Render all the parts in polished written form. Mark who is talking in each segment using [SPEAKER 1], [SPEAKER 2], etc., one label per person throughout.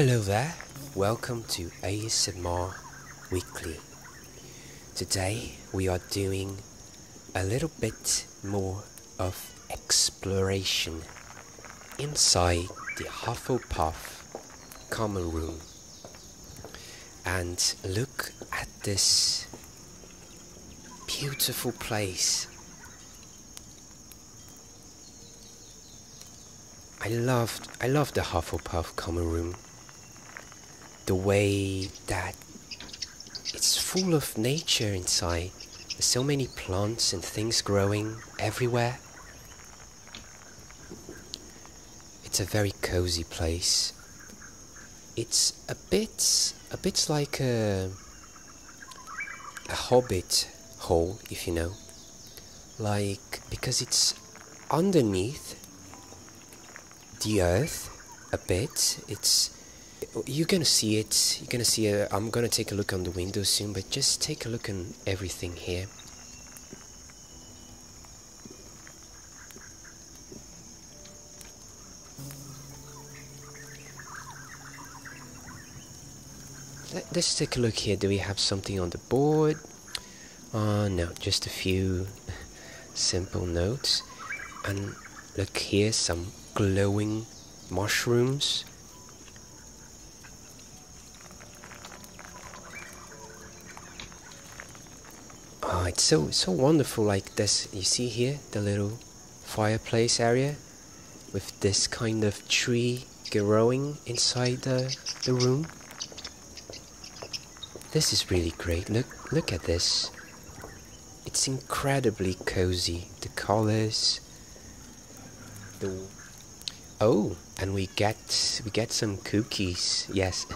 [SPEAKER 1] Hello there, welcome to ASMR Weekly. Today we are doing a little bit more of exploration inside the Hufflepuff Common Room. And look at this beautiful place. I love the Hufflepuff Common Room. The way that it's full of nature inside. There's so many plants and things growing everywhere. It's a very cozy place. It's a bit like a hobbit hole, if you know. Like, because it's underneath the earth a bit. You're gonna see it. You're gonna see it. I'm gonna take a look on the window soon, but just take a look on everything here. Let's take a look here. Do we have something on the board? No, just a few simple notes. And look here, some glowing mushrooms. Oh, it's so wonderful. Like this, you see here the little fireplace area with this kind of tree growing inside the room. This is really great. Look at this. It's incredibly cozy. The colors. Oh, and we get some cookies. Yes,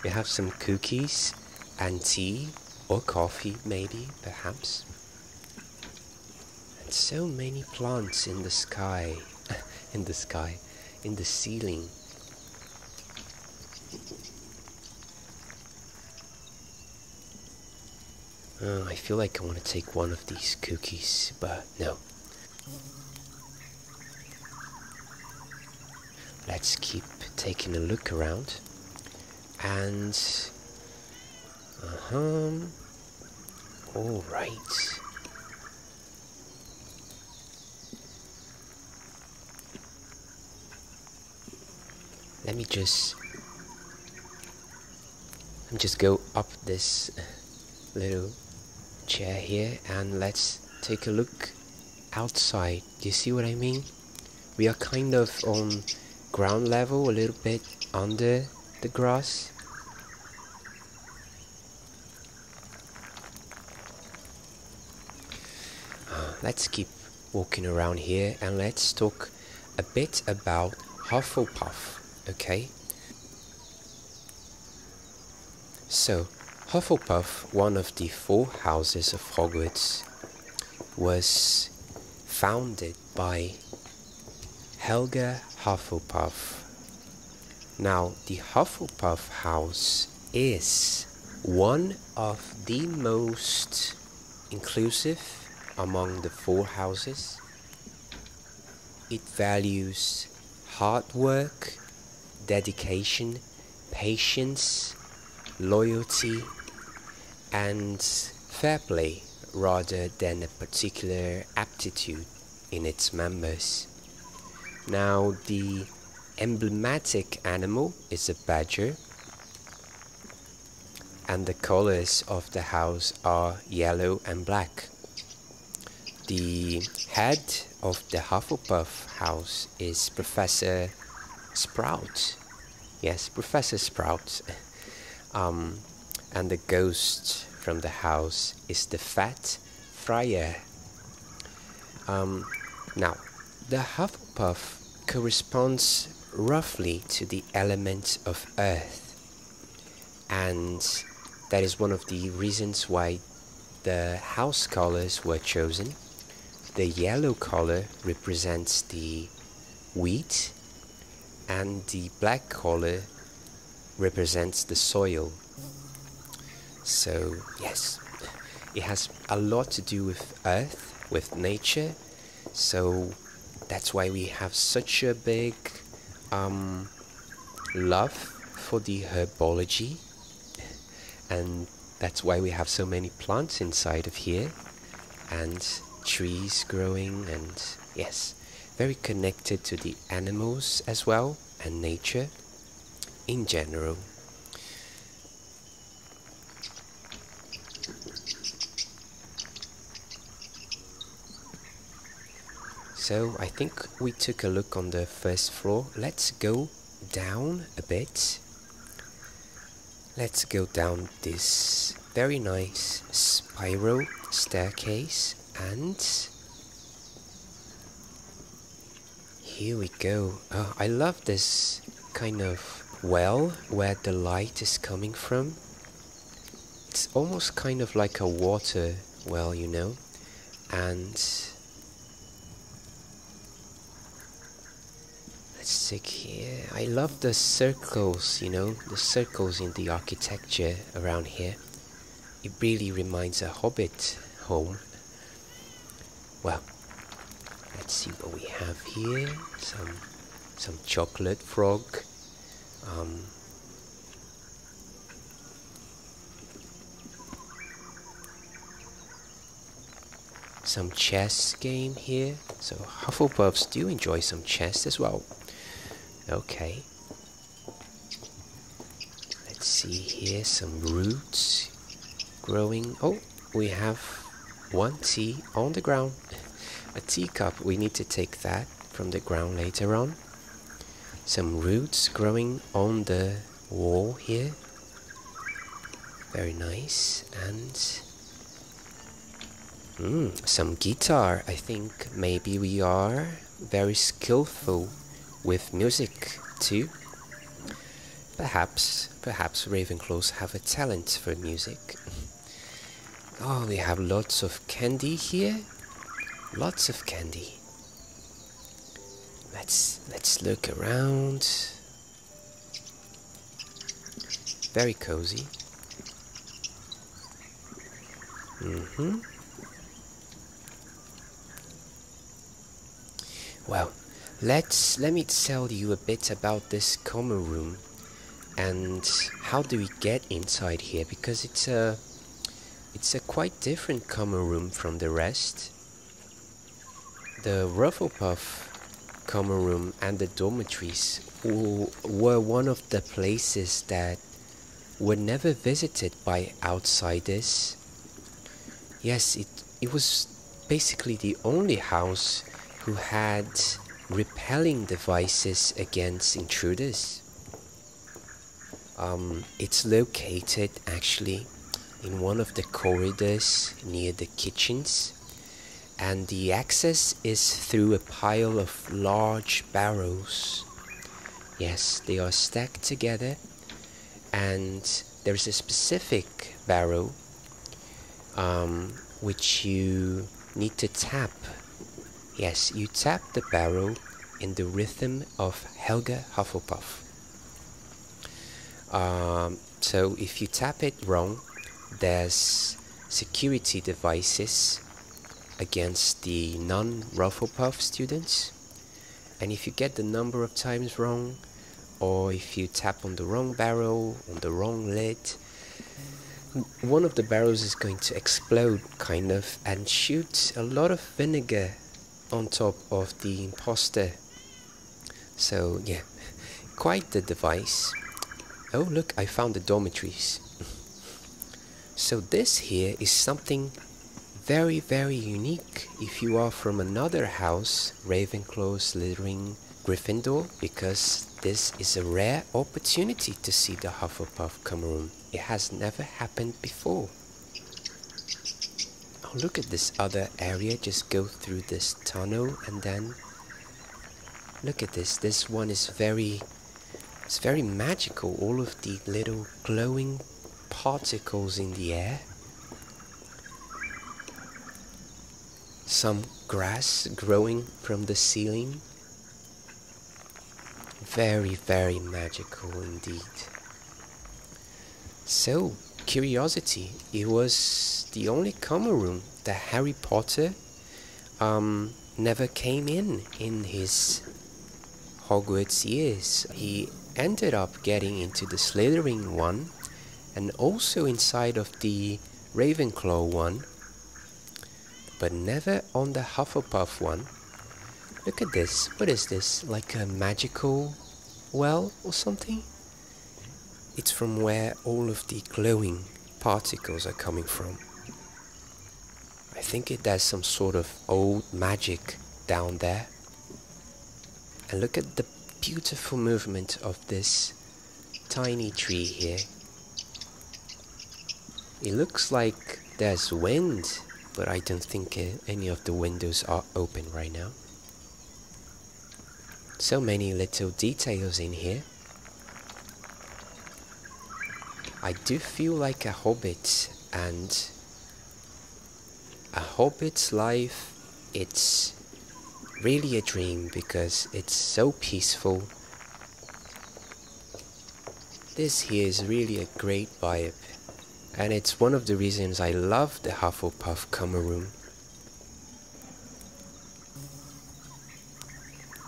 [SPEAKER 1] we have some cookies and tea. Or coffee, maybe, perhaps. And so many plants in the sky. in the ceiling. Oh, I feel like I want to take one of these cookies, but no. Let's keep taking a look around. And all right. Let me just go up this little chair here and let's take a look outside. Do you see what I mean? We are kind of on ground level, a little bit under the grass. Let's keep walking around here and let's talk a bit about Hufflepuff, okay? So, Hufflepuff, one of the 4 houses of Hogwarts, was founded by Helga Hufflepuff. Now, the Hufflepuff house is one of the most inclusive among the 4 houses. It values hard work, dedication, patience, loyalty, and fair play rather than a particular aptitude in its members. Now, the emblematic animal is a badger, and the colors of the house are yellow and black. The head of the Hufflepuff house is Professor Sprout. Yes, Professor Sprout. And the ghost from the house is the Fat Friar. Now, the Hufflepuff corresponds roughly to the element of earth. And that is one of the reasons why the house colors were chosen. The yellow color represents the wheat, and the black color represents the soil. So, yes, it has a lot to do with earth, with nature. So, that's why we have such a big love for the herbology, and that's why we have so many plants inside of here, and trees growing, and yes, very connected to the animals as well, and nature in general. So I think we took a look on the first floor. Let's go down a bit. Let's go down this very nice spiral staircase, and here we go. I love this kind of well where the light is coming from. It's almost kind of like a water well, you know, and let's check here. I love the circles, you know, the circles in the architecture around here. It really reminds a hobbit home. Well, let's see what we have here. Some chocolate frog. Some chess game here. So Hufflepuffs do enjoy some chess as well. Okay. Let's see here, some roots growing. Oh, we have one tea on the ground. A teacup. We need to take that from the ground later on. Some roots growing on the wall here. Very nice. And some guitar. I think maybe we are very skillful with music too. Perhaps Ravenclaws have a talent for music. Oh, we have lots of candy here. Lots of candy. Let's look around. Very cozy. Well, let me tell you a bit about this common room and how do we get inside here, because it's a quite different common room from the rest. The Hufflepuff Common Room and the dormitories were one of the places that were never visited by outsiders. Yes, it was basically the only house who had repelling devices against intruders. It's located actually in one of the corridors near the kitchens, and the access is through a pile of large barrels. Yes, they are stacked together, and there's a specific barrel which you need to tap. Yes, you tap the barrel in the rhythm of Helga Hufflepuff. So if you tap it wrong, there's security devices against the non-Hufflepuff students. And if you get the number of times wrong, or if you tap on the wrong barrel, on the wrong lid, one of the barrels is going to explode, kind of, and shoot a lot of vinegar on top of the imposter. So yeah, quite the device. Oh look, I found the dormitories. So this here is something very, very unique if you are from another house, Ravenclaw, Slytherin, Gryffindor, because this is a rare opportunity to see the Hufflepuff Common Room. It has never happened before. Oh, look at this other area. Just go through this tunnel and then look at this. This one is it's very magical. All of the little glowing particles in the air. Some grass growing from the ceiling. Very, very magical indeed. So, Curiosity, it was the only common room that Harry Potter never came in his Hogwarts years. He ended up getting into the Slytherin one and also inside of the Ravenclaw one, but never on the Hufflepuff one. Look at this. What is this? Like a magical well or something? It's from where all of the glowing particles are coming from. I think it does some sort of old magic down there. And look at the beautiful movement of this tiny tree here. It looks like there's wind, but I don't think any of the windows are open right now. So many little details in here. I do feel like a hobbit, and a hobbit's life, it's really a dream because it's so peaceful. This here is really a great vibe, and it's one of the reasons I love the Hufflepuff Common Room.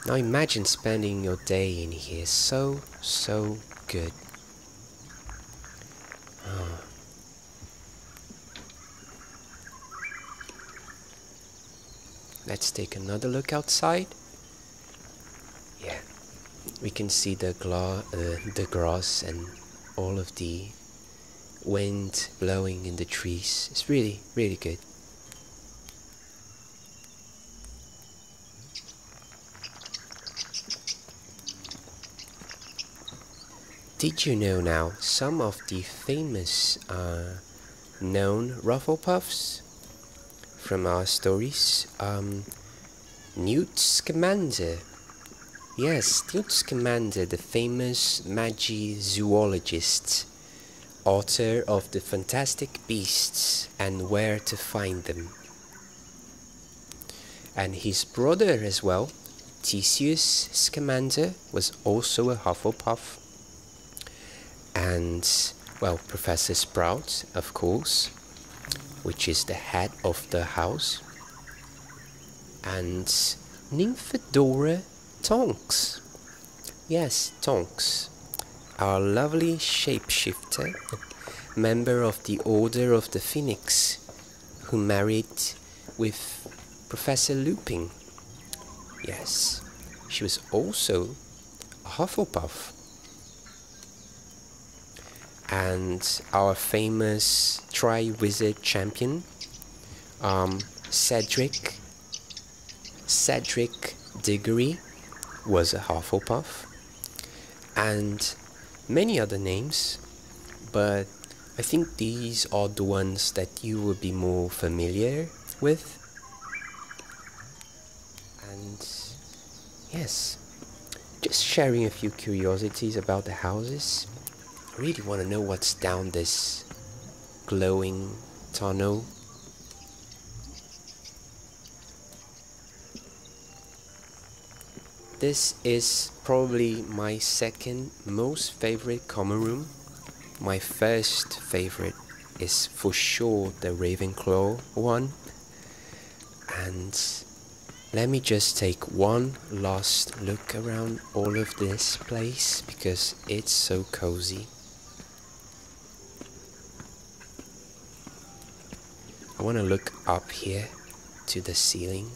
[SPEAKER 1] Now imagine spending your day in here. So good. Let's take another look outside. Yeah, we can see the grass and all of the wind blowing in the trees. It's really good. Did you know now some of the famous known Rufflepuffs from our stories? Newt Scamander. Yes, Newt Scamander, the famous Magizoologist, author of the Fantastic Beasts and Where to Find Them. And his brother as well, Theseus Scamander, was also a Hufflepuff. And, well, Professor Sprout, of course, which is the head of the house. And Nymphadora Tonks. Yes, Tonks, our lovely shapeshifter, member of the Order of the Phoenix, who married with Professor Lupin. Yes, she was also a Hufflepuff. And our famous Tri-Wizard champion, Cedric Diggory, was a Hufflepuff, and many other names, but I think these are the ones that you will be more familiar with. And yes, just sharing a few curiosities about the houses. I really want to know what's down this glowing tunnel. This is probably my second most favorite common room. My first favorite is for sure the Ravenclaw one. And let me just take one last look around all of this place because it's so cozy. I want to look up here to the ceiling.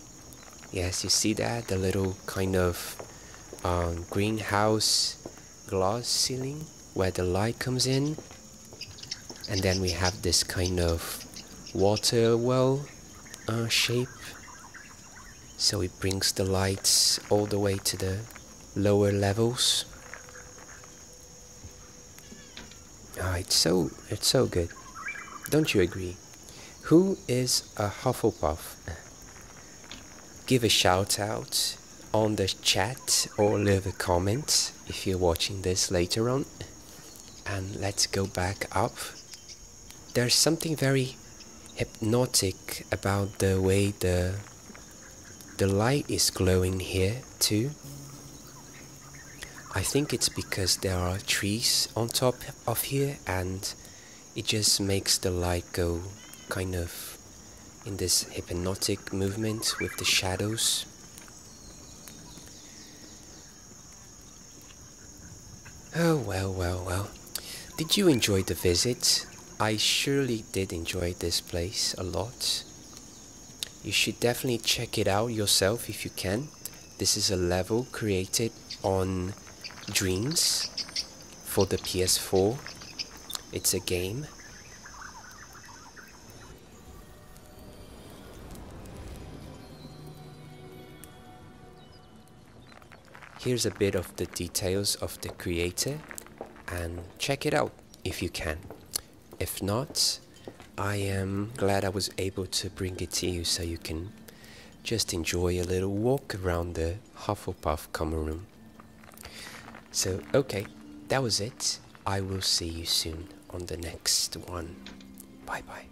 [SPEAKER 1] Yes, you see that? The little kind of greenhouse glass ceiling where the light comes in. And then we have this kind of water well shape. So it brings the lights all the way to the lower levels. It's so good. Don't you agree? Who is a Hufflepuff? Give a shout out on the chat or leave a comment if you're watching this later on. And let's go back up. There's something very hypnotic about the way the light is glowing here too. I think it's because there are trees on top of here and it just makes the light go kind of in this hypnotic movement with the shadows. Oh, well. Did you enjoy the visit? I surely did enjoy this place a lot. You should definitely check it out yourself if you can. This is a level created on Dreams for the PS4. It's a game. Here's a bit of the details of the creator, and check it out if you can. If not, I am glad I was able to bring it to you so you can just enjoy a little walk around the Hufflepuff Common Room. So, okay, that was it. I will see you soon on the next one. Bye bye.